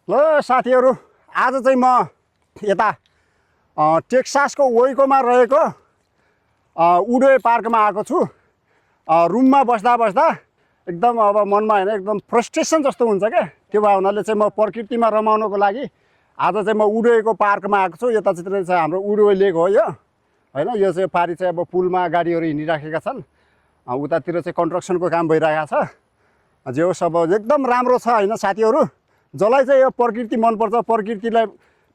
ल साथीहरू, आज चाहिँ म यता टेक्सासको वेइकोमा रहेको उडवे पार्कमा आएको छु। रुममा बस्दा बस्दा एकदम अब मनमा होइन एकदम फ्रस्ट्रेसन जस्तो हुन्छ क्या। त्यो भावनाले चाहिँ म प्रकृतिमा रमाउनको लागि आज चाहिँ म उडवेको पार्कमा आएको छु। यतातिर चाहिँ हाम्रो उडवे लेक हो यो होइन। यो चाहिँ पारि चाहिँ अब पुलमा गाडीहरू हिँडिराखेका छन्। उतातिर चाहिँ कन्स्ट्रक्सनको काम भइरहेको छ। जे होस् अब एकदम राम्रो छ होइन साथीहरू। जसलाई चाहिँ यो प्रकृति मनपर्छ,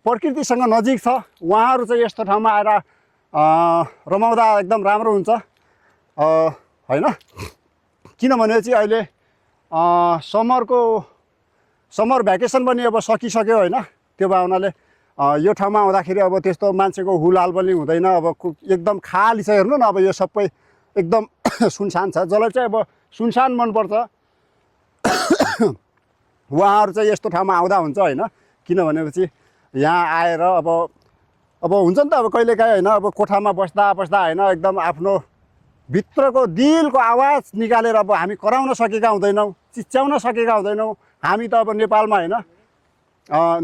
प्रकृतिसँग नजिक छ, उहाँहरू चाहिँ यस्तो ठाउँमा आएर रमाउँदा एकदम राम्रो हुन्छ होइन। किनभने चाहिँ अहिले समर भ्याकेसन पनि अब सकिसक्यो होइन। त्यो भावनाले यो ठाउँमा आउँदाखेरि अब त्यस्तो मान्छेको हुलहाल पनि हुँदैन। अब एकदम खाली छ, हेर्नु न अब यो सबै एकदम सुनसान छ। जसलाई चाहिँ अब सुनसान मनपर्छ उहाँहरू चाहिँ यस्तो ठाउँमा आउँदा हुन्छ होइन। किनभनेपछि यहाँ आएर अब हुन्छ नि त अब कहिलेकाहीँ होइन, अब कोठामा बस्दा बस्दा होइन एकदम आफ्नो भित्रको दिलको आवाज निकालेर अब हामी कराउन सकेका हुँदैनौँ, चिच्याउन सकेका हुँदैनौँ। हामी त अब नेपालमा होइन,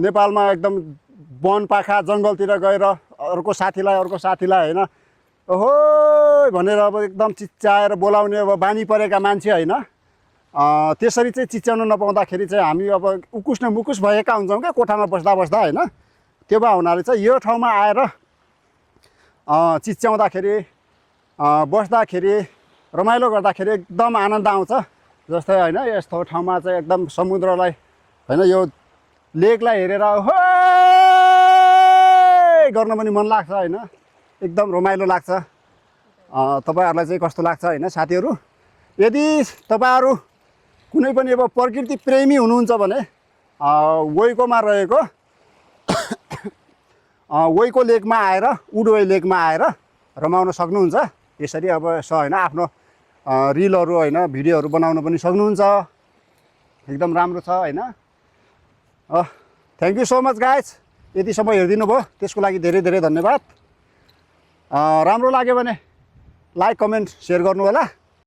नेपालमा एकदम वनपाखा जङ्गलतिर गएर अर्को साथीलाई होइन ओहो भनेर अब एकदम चिच्याएर बोलाउने अब बानी परेका मान्छे होइन। त्यसरी चाहिँ चिच्याउन नपाउँदाखेरि चाहिँ हामी अब उकुस न मुकुस भएका हुन्छौँ क्या कोठामा बस्दा बस्दा होइन। त्यो भए हुनाले चाहिँ यो ठाउँमा आएर चिच्याउँदाखेरि बस्दाखेरि रमाइलो गर्दाखेरि एकदम आनन्द आउँछ। जस्तै होइन यस्तो ठाउँमा चाहिँ एकदम समुद्रलाई होइन यो लेकलाई हेरेर हो गर्न पनि मन लाग्छ होइन। एकदम रमाइलो लाग्छ। तपाईँहरूलाई चाहिँ कस्तो लाग्छ होइन साथीहरू? यदि तपाईँहरू कुनै पनि अब प्रकृति प्रेमी हुनुहुन्छ भने वेइकोमा रहेको वेइको लेकमा आएर उडवे लेकमा आएर रमाउन सक्नुहुन्छ। यसरी अब होइन आफ्नो रिलहरू होइन भिडियोहरू बनाउन पनि सक्नुहुन्छ। एकदम राम्रो छ होइन। Thank you so much guys. यतिसम्म हेरिदिनु भयो त्यसको लागि धेरै धेरै धन्यवाद। राम्रो लाग्यो भने लाइक कमेन्ट सेयर गर्नु होला।